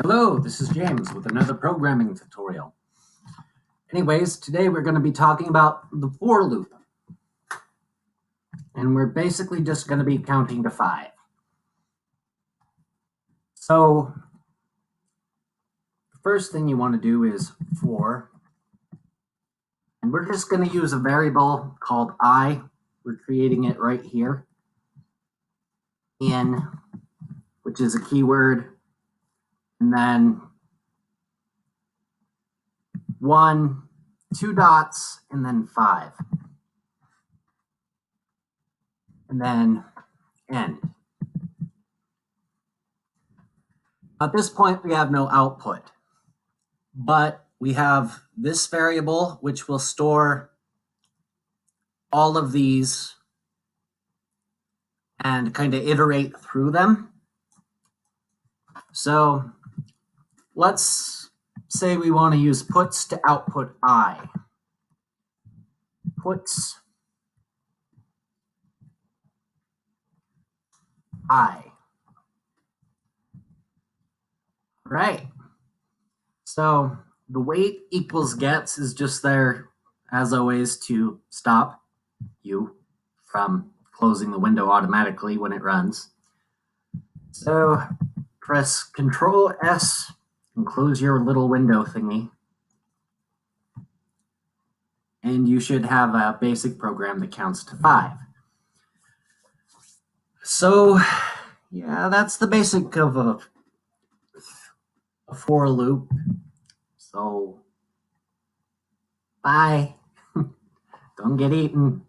Hello, this is James with another programming tutorial. Anyways, today we're going to be talking about the for loop. And we're basically just going to be counting to 5. So, the first thing you want to do is for. And we're just going to use a variable called I. We're creating it right here. In, which is a keyword. And then 1, 2 dots, and then 5. And then end. At this point, we have no output, but we have this variable, which will store all of these and kind of iterate through them. So let's say we want to use puts to output I. Puts I. Right. So the wait equals gets is just there, as always, to stop you from closing the window automatically when it runs. So press Control S and close your little window thingy. And you should have a basic program that counts to 5. So, yeah, that's the basic of a for loop. So, bye. Don't get eaten.